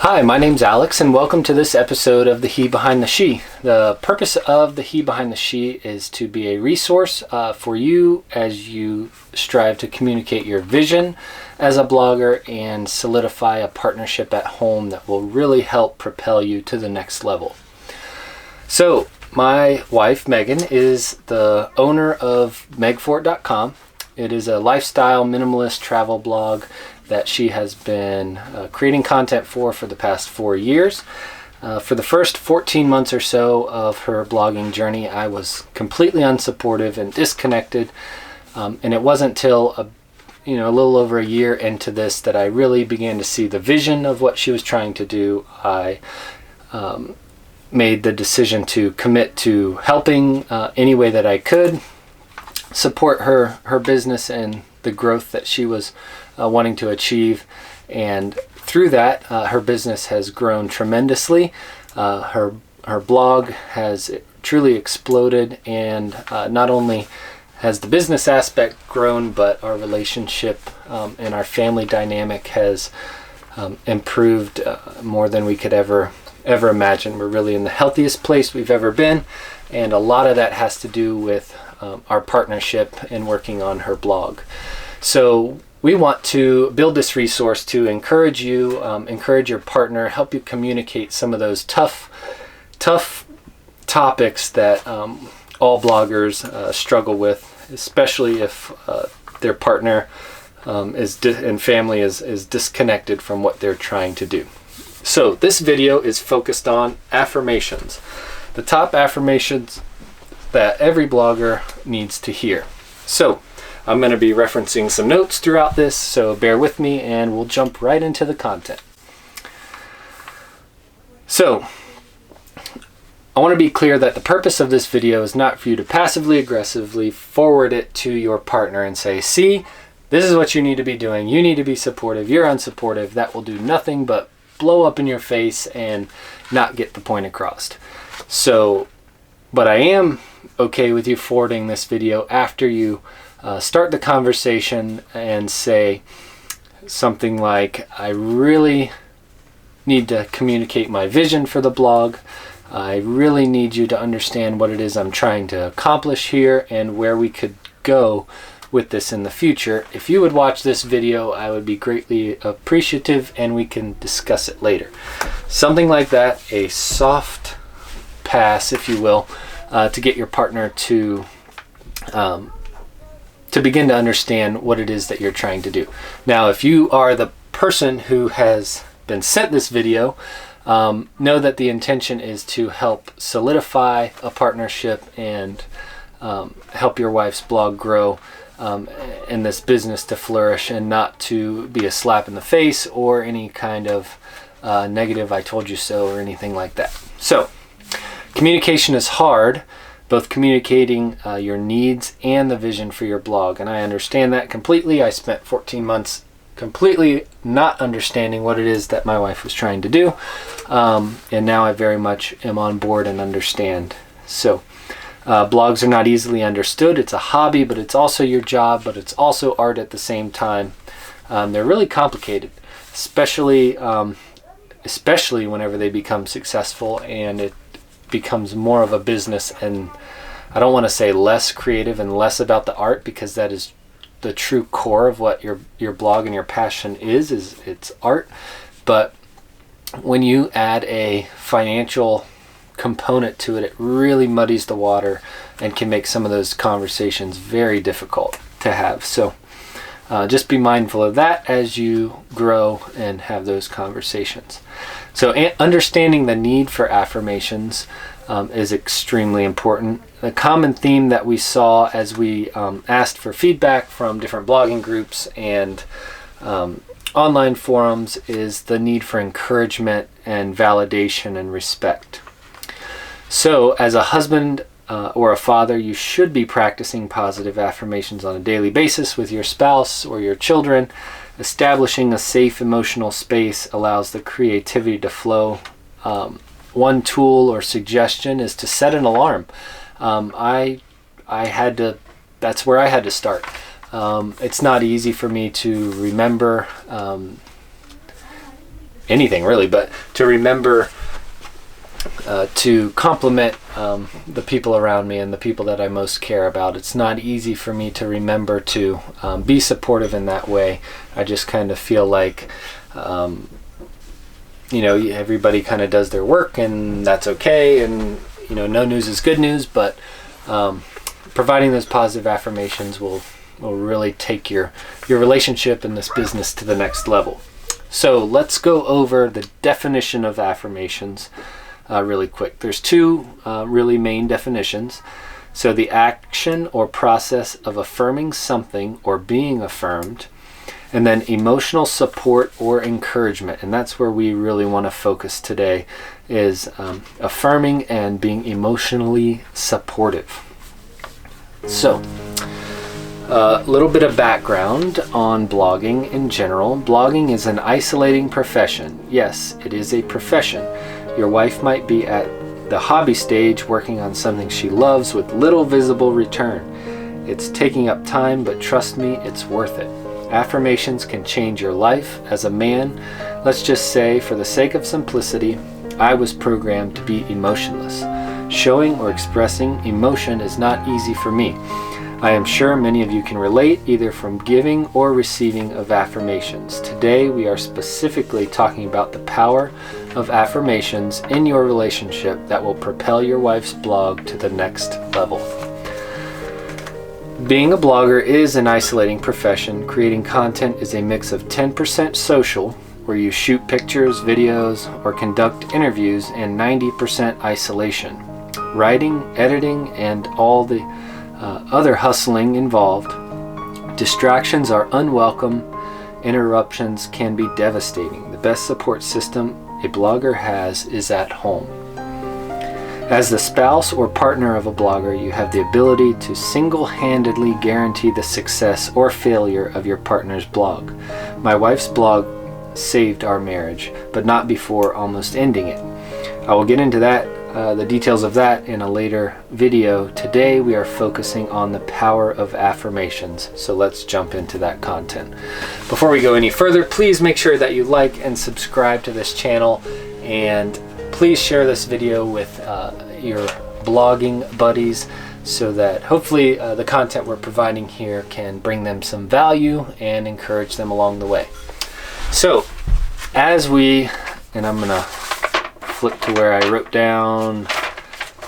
Hi, my name's Alex, and welcome to this episode of The He Behind the She. The purpose of The He Behind the She is to be a resource for you as you strive to communicate your vision as a blogger and solidify a partnership at home that will really help propel you to the next level. So, my wife, Megan, is the owner of megfort.com. It is a lifestyle minimalist travel blog that she has been creating content for the past 4 years. For the first 14 months or so of her blogging journey, I was completely unsupportive and disconnected. And it wasn't till a little over a year into this that I really began to see the vision of what she was trying to do. I made the decision to commit to helping any way that I could support her business and the growth that she was wanting to achieve. And through that, her business has grown tremendously. Her blog has truly exploded, and not only has the business aspect grown, but our relationship and our family dynamic has improved more than we could ever imagine. We're really in the healthiest place we've ever been, and a lot of that has to do with our partnership and working on her blog. So we want to build this resource to encourage you, encourage your partner, help you communicate some of those tough topics that all bloggers struggle with, especially if their partner and family is disconnected from what they're trying to do. So this video is focused on affirmations, the top affirmations that every blogger needs to hear. So I'm going to be referencing some notes throughout this, so bear with me and we'll jump right into the content. So, I want to be clear that the purpose of this video is not for you to passively aggressively forward it to your partner and say, see, this is what you need to be doing, you need to be supportive, you're unsupportive. That will do nothing but blow up in your face and not get the point across. So, but I am okay with you forwarding this video after you start the conversation and say something like, I really need to communicate my vision for the blog. I really need you to understand what it is I'm trying to accomplish here and where we could go with this in the future. If you would watch this video, I would be greatly appreciative and we can discuss it later. Something like that, a soft pass, if you will, to get your partner to begin to understand what it is that you're trying to do. Now, if you are the person who has been sent this video, know that the intention is to help solidify a partnership and help your wife's blog grow and this business to flourish, and not to be a slap in the face or any kind of negative I told you so or anything like that. So, communication is hard, both communicating your needs and the vision for your blog. And I understand that completely. I spent 14 months completely not understanding what it is that my wife was trying to do. And now I very much am on board and understand. So blogs are not easily understood. It's a hobby, but it's also your job, but it's also art at the same time. They're really complicated, especially whenever they become successful and it becomes more of a business, and I don't want to say less creative and less about the art, because that is the true core of what your blog and your passion is it's art. But when you add a financial component to it, it really muddies the water and can make some of those conversations very difficult to have. So just be mindful of that as you grow and have those conversations. So understanding the need for affirmations is extremely important. The common theme that we saw as we asked for feedback from different blogging groups and online forums is the need for encouragement and validation and respect. So as a husband or a father, you should be practicing positive affirmations on a daily basis with your spouse or your children. Establishing a safe emotional space allows the creativity to flow. One tool or suggestion is to set an alarm. That's where I had to start. It's not easy for me to remember anything really, but to remember to compliment the people around me and the people that I most care about. It's not easy for me to remember to be supportive in that way. I just kind of feel like, everybody kind of does their work and that's okay. And, no news is good news, but providing those positive affirmations will really take your relationship and this business to the next level. So let's go over the definition of affirmations really quick. There's two really main definitions. So the action or process of affirming something or being affirmed, and then emotional support or encouragement. And that's where we really want to focus today, is affirming and being emotionally supportive. So, a little bit of background on blogging in general. Blogging is an isolating profession. Yes, it is a profession. Your wife might be at the hobby stage working on something she loves with little visible return. It's taking up time, but trust me, it's worth it. Affirmations can change your life. As a man, let's just say, for the sake of simplicity, I was programmed to be emotionless. Showing or expressing emotion is not easy for me. I am sure many of you can relate, either from giving or receiving of affirmations. Today, we are specifically talking about the power of affirmations in your relationship that will propel your wife's blog to the next level. Being a blogger is an isolating profession. Creating content is a mix of 10% social, where you shoot pictures, videos, or conduct interviews, and 90% isolation. Writing, editing, and all the other hustling involved. Distractions are unwelcome. Interruptions can be devastating. The best support system a blogger has is at home. As the spouse or partner of a blogger, you have the ability to single-handedly guarantee the success or failure of your partner's blog. My wife's blog saved our marriage, but not before almost ending it. I will get into that, the details of that in a later video. Today we are focusing on the power of affirmations, so let's jump into that content. Before we go any further, please make sure that you like and subscribe to this channel, and please share this video with your blogging buddies, so that hopefully the content we're providing here can bring them some value and encourage them along the way. So and I'm gonna flip to where I wrote down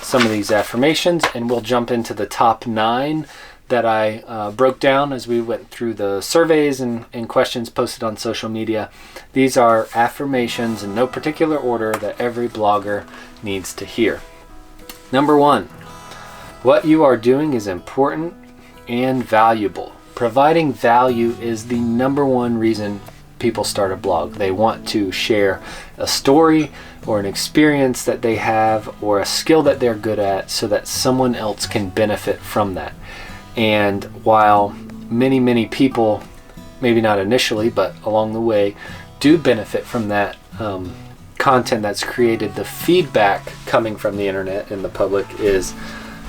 some of these affirmations, and we'll jump into the top 9 that I broke down as we went through the surveys and questions posted on social media. These are affirmations in no particular order that every blogger needs to hear. Number 1, what you are doing is important and valuable. Providing value is the number one reason people start a blog. They want to share a story or an experience that they have or a skill that they're good at, so that someone else can benefit from that. And while many people, maybe not initially, but along the way, do benefit from that content that's created, the feedback coming from the internet and the public is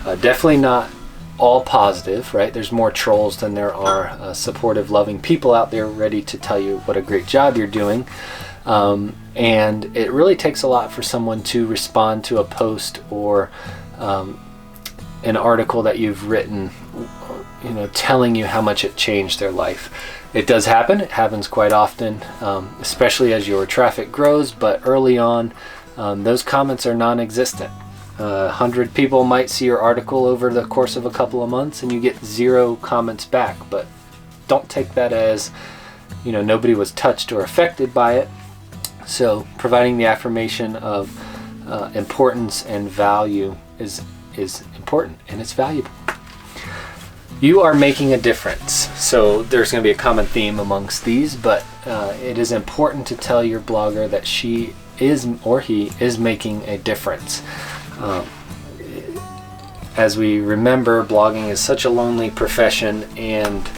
definitely not all positive, right? There's more trolls than there are supportive, loving people out there ready to tell you what a great job you're doing. And it really takes a lot for someone to respond to a post or an article that you've written, telling you how much it changed their life. It does happen. It happens quite often, especially as your traffic grows, but early on, those comments are non-existent. 100 people might see your article over the course of a couple of months and you get 0 comments back, but don't take that as, nobody was touched or affected by it. So providing the affirmation of importance and value is important, and it's valuable. You are making a difference. So there's going to be a common theme amongst these, but it is important to tell your blogger that she is or he is making a difference. As we remember, blogging is such a lonely profession, and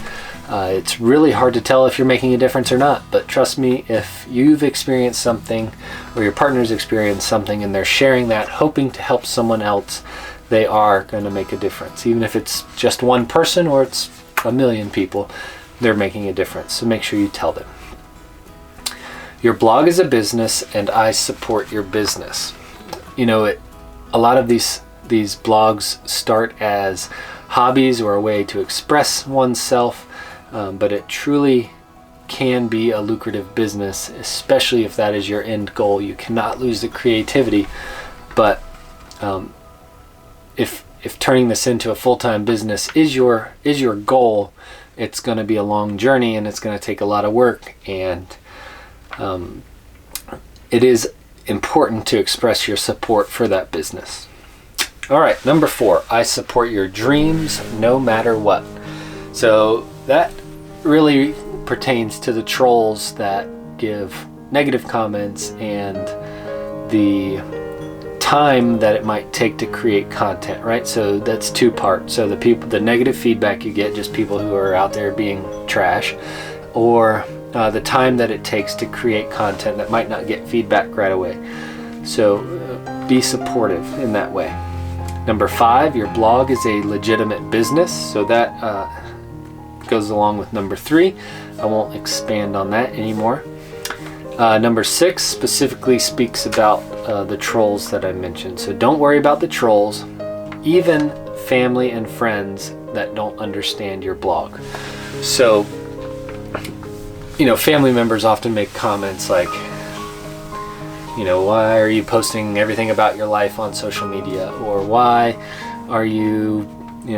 it's really hard to tell if you're making a difference or not. But trust me, if you've experienced something or your partner's experienced something and they're sharing that, hoping to help someone else, they are going to make a difference. Even if it's just one person or it's 1 million people, they're making a difference. So make sure you tell them. Your blog is a business, and I support your business. You know, a lot of these blogs start as hobbies or a way to express oneself, but it truly can be a lucrative business, especially if that is your end goal. You cannot lose the creativity, but if turning this into a full-time business is your goal, it's going to be a long journey, and it's going to take a lot of work, and it is important to express your support for that business. All right, number 4, I support your dreams no matter what. So that really pertains to the trolls that give negative comments and the time that it might take to create content, right? So that's 2 parts. So the negative feedback you get, just people who are out there being trash, or the time that it takes to create content that might not get feedback right away. So be supportive in that way. Number 5, your blog is a legitimate business. So that goes along with number 3. I won't expand on that anymore. Number 6 specifically speaks about the trolls that I mentioned. So don't worry about the trolls, even family and friends that don't understand your blog. So, you know, family members often make comments like, you know, why are you posting everything about your life on social media? Or why are you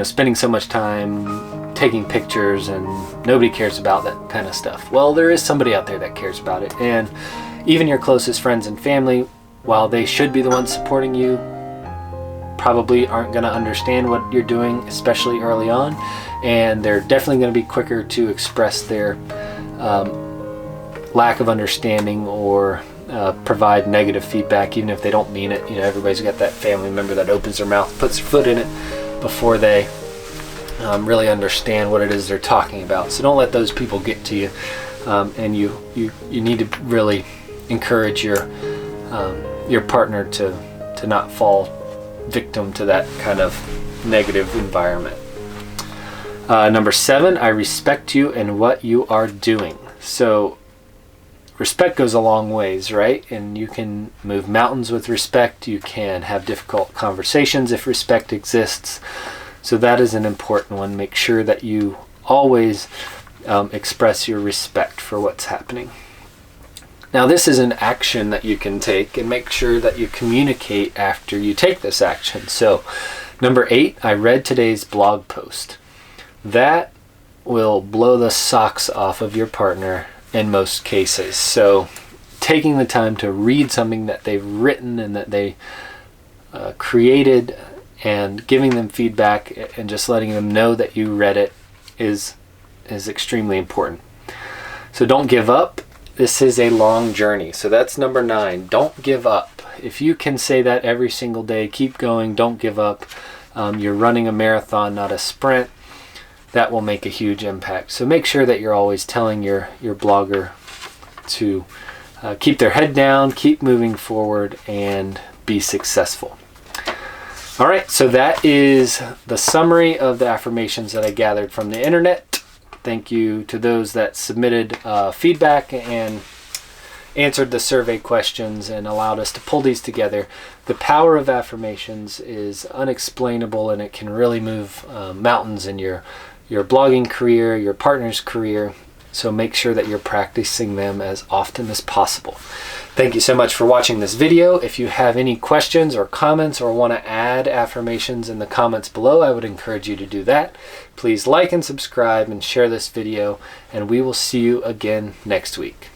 spending so much time taking pictures and nobody cares about that kind of stuff? Well, there is somebody out there that cares about it. And even your closest friends and family, while they should be the ones supporting you, probably aren't going to understand what you're doing, especially early on. And they're definitely going to be quicker to express their lack of understanding or provide negative feedback, even if they don't mean it. You know, everybody's got that family member that opens their mouth, puts their foot in it before they really understand what it is they're talking about. So don't let those people get to you, and you need to really encourage your partner to not fall victim to that kind of negative environment. Number 7, I respect you and what you are doing. So respect goes a long ways, right? And you can move mountains with respect. You can have difficult conversations if respect exists. So that is an important one. Make sure that you always express your respect for what's happening. Now, this is an action that you can take, and make sure that you communicate after you take this action. So, number 8, I read today's blog post. That will blow the socks off of your partner in most cases. So, taking the time to read something that they've written and that they created, and giving them feedback and just letting them know that you read it is extremely important. So don't give up. This is a long journey. So that's number 9. Don't give up. If you can say that every single day, keep going, don't give up. You're running a marathon, not a sprint. That will make a huge impact. So make sure that you're always telling your blogger to keep their head down, keep moving forward, and be successful. All right, so that is the summary of the affirmations that I gathered from the internet. Thank you to those that submitted feedback and answered the survey questions and allowed us to pull these together. The power of affirmations is unexplainable, and it can really move mountains in your blogging career, your partner's career. So make sure that you're practicing them as often as possible. Thank you so much for watching this video. If you have any questions or comments or want to add affirmations in the comments below, I would encourage you to do that. Please like and subscribe and share this video, and we will see you again next week.